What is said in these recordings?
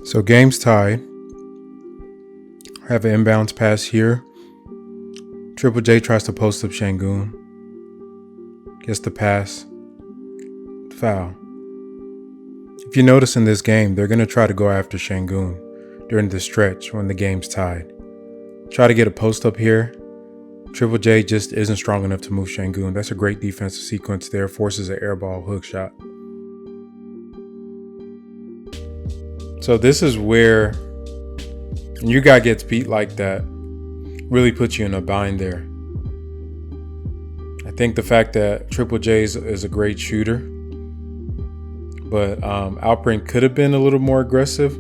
So game's tied. Have an inbounds pass here. Triple J tries to post up Sengun. Gets the pass. Foul. If you notice in this game, they're going to try to go after Sengun during the stretch when the game's tied. Try to get a post up here. Triple J just isn't strong enough to move Sengun. That's a great defensive sequence there. Forces an air ball hook shot. So this is where your guy gets beat like that really puts you in a bind there. I think the fact that Triple J is a great shooter, but Alperen could have been a little more aggressive.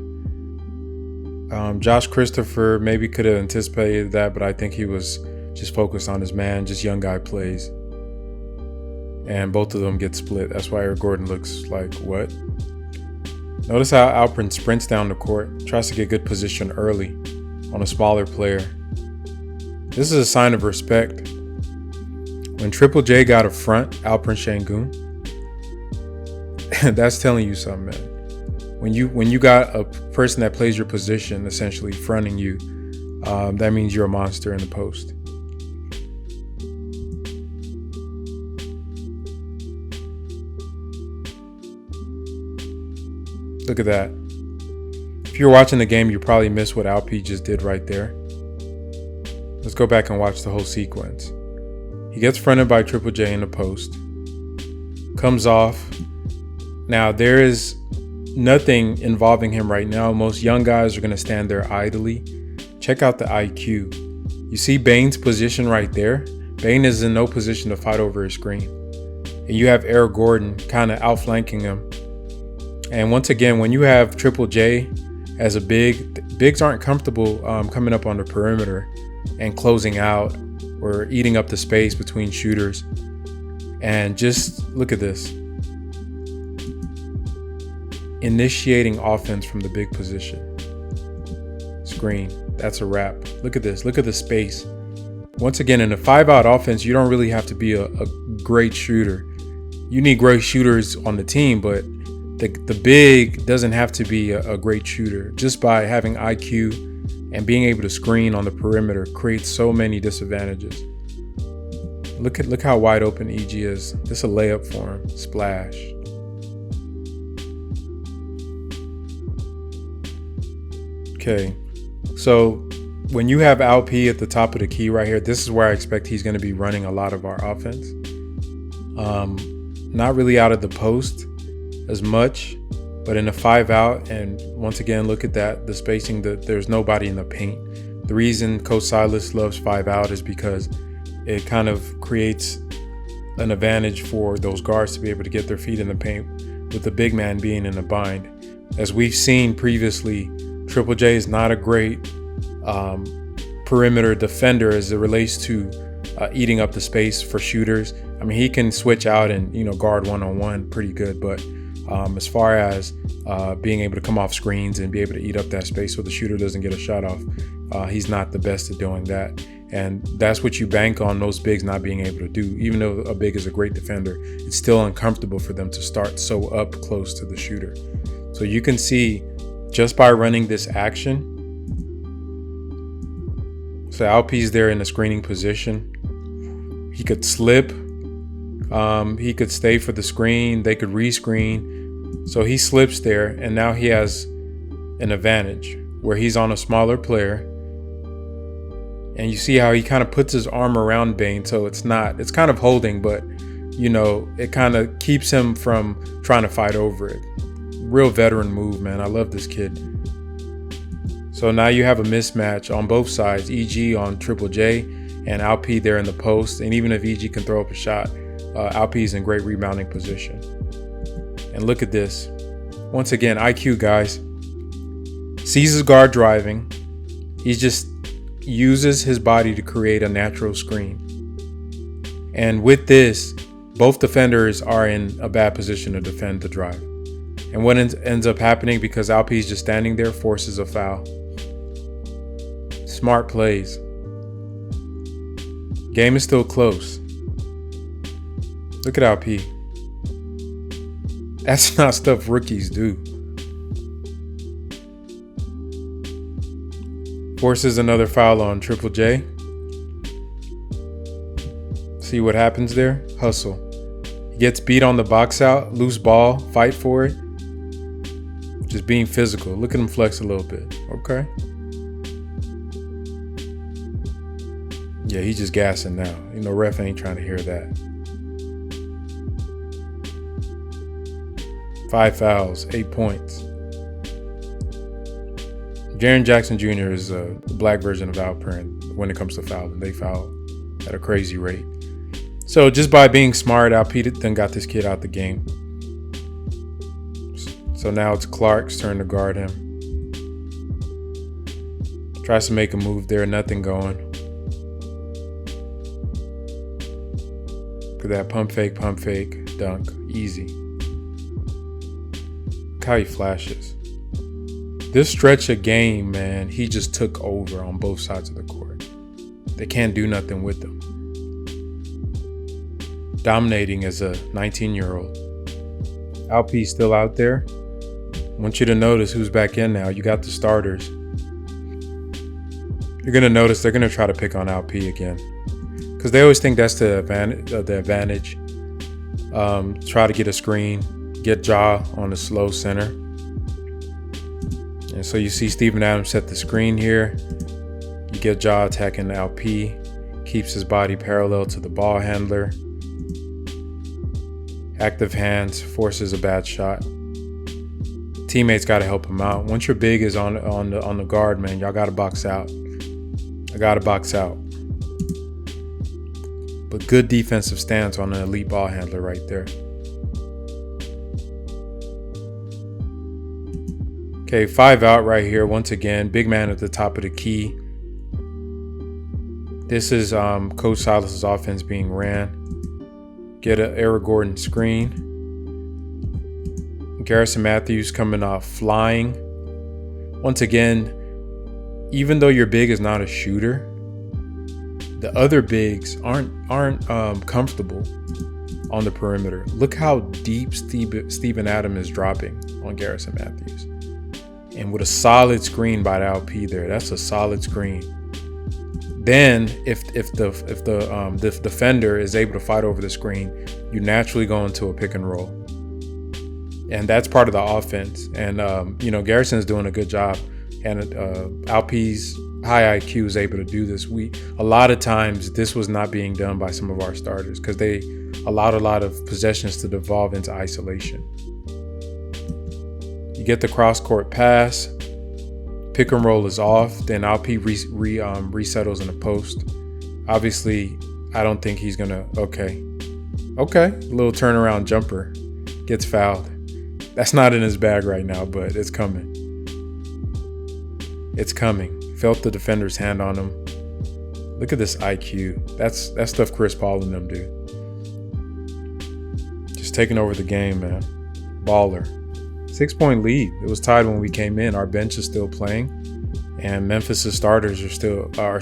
Josh Christopher maybe could have anticipated that, but I think he was just focused on his man, just young guy plays. And both of them get split. That's why Eric Gordon looks like, what? Notice how Alperen sprints down the court, tries to get good position early on a smaller player. This is a sign of respect. When Triple J got a front, Alperen Sengun, that's telling you something, man. When you got a person that plays your position, essentially fronting you, that means you're a monster in the post. Look at that. If you're watching the game, you probably missed what Alp just did right there. Let's go back and watch the whole sequence. He gets fronted by Triple J in the post. Comes off. Now, there is nothing involving him right now. Most young guys are going to stand there idly. Check out the IQ. You see Bane's position right there? Bane is in no position to fight over his screen. And you have Eric Gordon kind of outflanking him. And once again, when you have Triple J as a big, bigs aren't comfortable coming up on the perimeter and closing out or eating up the space between shooters. And just look at this. Initiating offense from the big position. Screen. That's a wrap. Look at this. Look at the space. Once again, in a 5-out offense, you don't really have to be a great shooter. You need great shooters on the team, but the big doesn't have to be a great shooter. Just by having IQ and being able to screen on the perimeter creates so many disadvantages. Look how wide open EG is. This is a layup for him. Splash. Okay, so when you have Alp at the top of the key right here, this is where I expect he's going to be running a lot of our offense. Not really out of the post as much, but in a 5-out, and once again, look at that, the spacing, there's nobody in the paint. The reason Coach Silas loves 5-out is because it kind of creates an advantage for those guards to be able to get their feet in the paint with the big man being in a bind. As we've seen previously, Triple J is not a great perimeter defender as it relates to eating up the space for shooters. I mean, he can switch out and guard one-on-one pretty good, but as far as being able to come off screens and be able to eat up that space so the shooter doesn't get a shot off, he's not the best at doing that. And that's what you bank on those bigs not being able to do. Even though a big is a great defender, it's still uncomfortable for them to start so up close to the shooter. So you can see just by running this action, so Alp's there in the screening position. He could slip. He could stay for the screen. They could rescreen. So he slips there, and now he has an advantage where he's on a smaller player. And you see how he kind of puts his arm around Bane, so it's kind of holding, but it kind of keeps him from trying to fight over it. Real veteran move, man. I love this kid. So now you have a mismatch on both sides, EG on Triple J and Alp there in the post. And even if EG can throw up a shot, Alp's in great rebounding position. And look at this. Once again, IQ, guys. Sees his guard driving. He just uses his body to create a natural screen. And with this, both defenders are in a bad position to defend the drive. And what ends up happening, because Alp's just standing there, forces a foul. Smart plays. Game is still close. Look at Alp. That's not stuff rookies do. Forces another foul on Triple J. See what happens there? Hustle. He gets beat on the box out. Loose ball. Fight for it. Just being physical. Look at him flex a little bit. Okay. Yeah, he's just gassing now. You know, ref ain't trying to hear that. 5 fouls, 8 points. Jaren Jackson Jr. is a black version of Alperen when it comes to fouling. They foul at a crazy rate. So just by being smart, Alperen then got this kid out the game. So now it's Clark's turn to guard him. Tries to make a move there, nothing going. Look at that pump fake, dunk, easy. Look how he flashes. This stretch of game, man, he just took over on both sides of the court. They can't do nothing with him. Dominating as a 19-year-old. Alp's still out there. I want you to notice who's back in now. You got the starters. You're going to notice they're going to try to pick on Alp again. Because they always think that's the advantage. Try to get a screen. Get Ja on the slow center. And so you see Steven Adams set the screen here. You get Ja attacking Alp. Keeps his body parallel to the ball handler. Active hands, forces a bad shot. Teammates got to help him out. Once your big is on the guard, man, y'all got to box out. I got to box out. But good defensive stance on an elite ball handler right there. Okay, 5 out right here. Once again, big man at the top of the key. This is Coach Silas's offense being ran. Get an Eric Gordon screen. Garrison Matthews coming off flying. Once again, even though your big is not a shooter, the other bigs aren't comfortable on the perimeter. Look how deep Steven Adams is dropping on Garrison Matthews. And with a solid screen by the LP there, that's a solid screen. Then if the defender is able to fight over the screen, you naturally go into a pick and roll. And that's part of the offense. And, Garrison's doing a good job. And Alp's high IQ is able to do this. A lot of times this was not being done by some of our starters because they allowed a lot of possessions to devolve into isolation. You get the cross-court pass. Pick and roll is off. Then Alp resettles in the post. Obviously, I don't think he's going to... Okay. A little turnaround jumper. Gets fouled. That's not in his bag right now, but it's coming. It's coming. Felt the defender's hand on him. Look at this IQ. That's stuff Chris Paul and them do. Just taking over the game, man. Baller. 6-point lead. It was tied when we came in. Our bench is still playing, and Memphis' starters are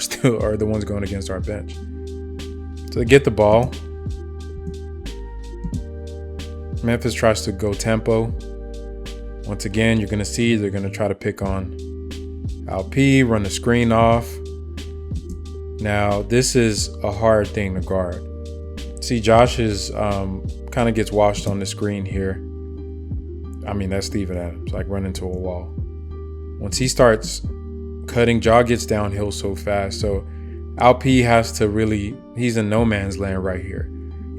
the ones going against our bench. So they get the ball. Memphis tries to go tempo. Once again, you're going to see they're going to try to pick on Alp, run the screen off. Now, this is a hard thing to guard. See, Josh is kind of gets washed on the screen here. I mean, that's Steven Adams, like run into a wall. Once he starts cutting, Ja gets downhill so fast. So Alp has to really, he's in no man's land right here.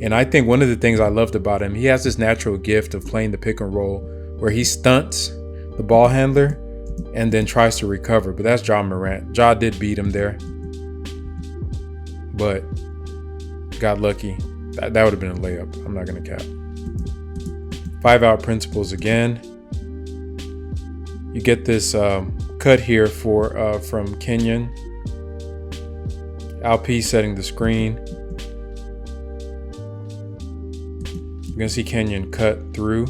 And I think one of the things I loved about him, he has this natural gift of playing the pick and roll where he stunts the ball handler and then tries to recover. But that's Ja Morant. Ja did beat him there, but got lucky. That would have been a layup. I'm not going to cap. 5 out principles again. You get this cut here from Kenyon. Alp setting the screen. You're going to see Kenyon cut through.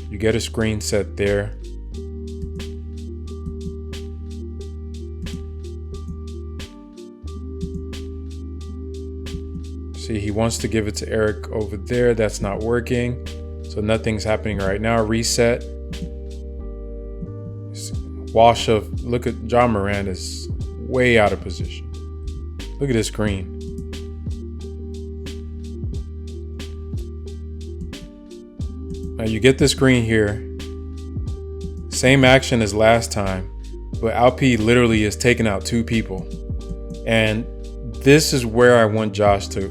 You get a screen set there. See, he wants to give it to Eric over there. That's not working. So nothing's happening right now. Reset. Wash of, look at Ja Morant is way out of position. Look at this screen. Now you get the screen here. Same action as last time, but Alp literally is taking out 2 people. And this is where I want Josh to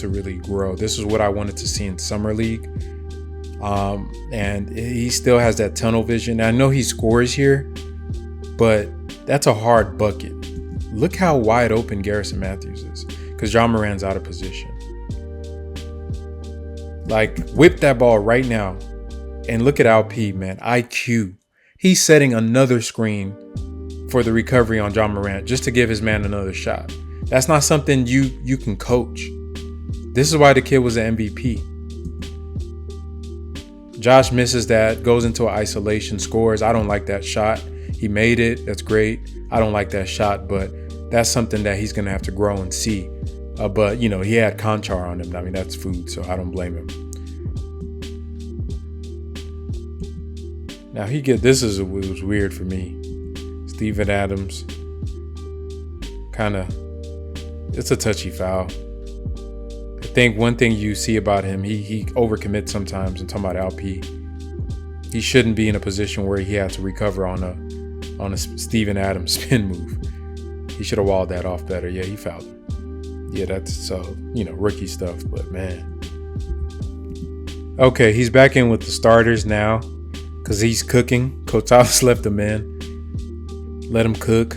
really grow. This is what I wanted to see in Summer League. And he still has that tunnel vision. I know he scores here, but that's a hard bucket. Look how wide open Garrison Matthews is because Ja Morant's out of position. Like, whip that ball right now. And look at Alp, man. IQ. He's setting another screen for the recovery on Ja Morant just to give his man another shot. That's not something you can coach. This is why the kid was an MVP. Josh misses that, goes into an isolation, scores. I don't like that shot. He made it. That's great. I don't like that shot, but that's something that he's going to have to grow and see. But, you know, he had Conchar on him. I mean, that's food, so I don't blame him. Now, it was weird for me. Steven Adams, it's a touchy foul. I think one thing you see about him, he overcommits sometimes. I'm talking about Alp. He shouldn't be in a position where he had to recover on a Steven Adams spin move. He should have walled that off better. Yeah, he fouled him. Yeah, that's rookie stuff, but man. Okay, he's back in with the starters now because he's cooking. Coach Alice left him in. Let him cook.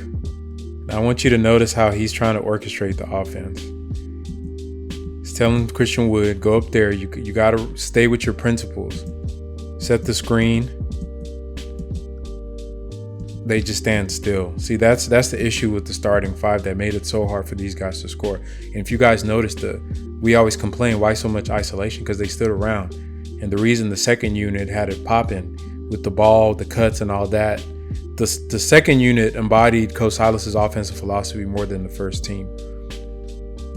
Now, I want you to notice how he's trying to orchestrate the offense. He's telling Christian Wood, go up there. You got to stay with your principles. Set the screen. They just stand still. See, that's the issue with the starting 5 that made it so hard for these guys to score. And if you guys noticed, we always complain, why so much isolation? Because they stood around. And the reason the second unit had it popping with the ball, the cuts, and all that, the second unit embodied Coach Silas's offensive philosophy more than the first team.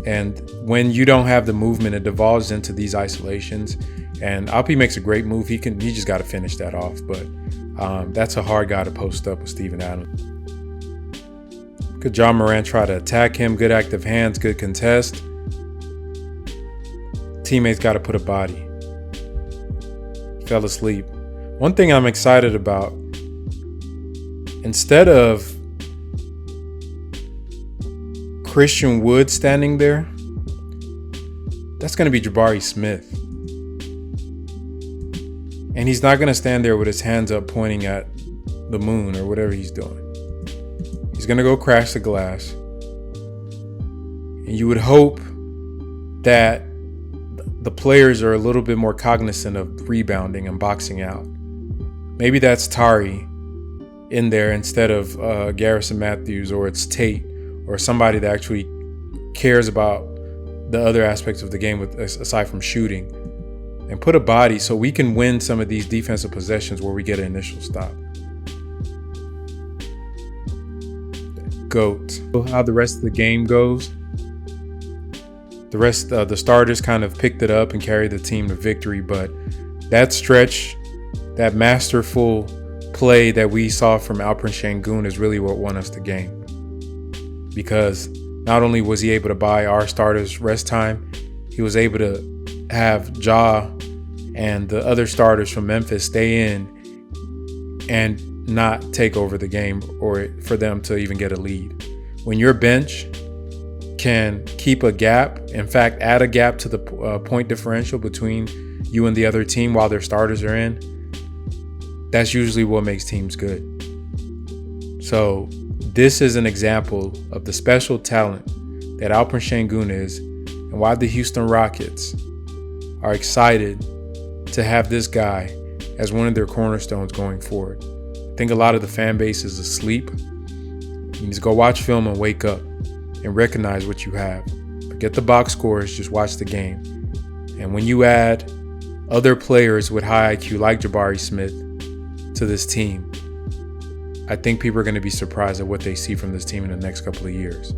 And when you don't have the movement, it devolves into these isolations. And Alp makes a great move. He just got to finish that off. But that's a hard guy to post up with Steven Adams. Good job, Morant. Try to attack him. Good active hands. Good contest. Teammates got to put a body. Fell asleep. One thing I'm excited about, instead of Christian Wood standing there, that's going to be Jabari Smith. And he's not going to stand there with his hands up pointing at the moon or whatever he's doing. He's going to go crash the glass. And you would hope that the players are a little bit more cognizant of rebounding and boxing out. Maybe that's Tari in there instead of Garrison Matthews, or it's Tate, or somebody that actually cares about the other aspects of the game aside from shooting, and put a body so we can win some of these defensive possessions where we get an initial stop. GOAT. How the rest of the game goes. The starters kind of picked it up and carried the team to victory, but that stretch, that masterful play that we saw from Alperen Sengun is really what won us the game. Because not only was he able to buy our starters rest time, he was able to have Ja and the other starters from Memphis stay in and not take over the game or for them to even get a lead. When your bench can keep a gap, in fact, add a gap to the point differential between you and the other team while their starters are in, that's usually what makes teams good. So this is an example of the special talent that Alperen Sengun is and why the Houston Rockets are excited to have this guy as one of their cornerstones going forward. I think a lot of the fan base is asleep. You need to go watch film and wake up and recognize what you have. Forget the box scores, just watch the game. And when you add other players with high IQ like Jabari Smith to this team, I think people are going to be surprised at what they see from this team in the next couple of years.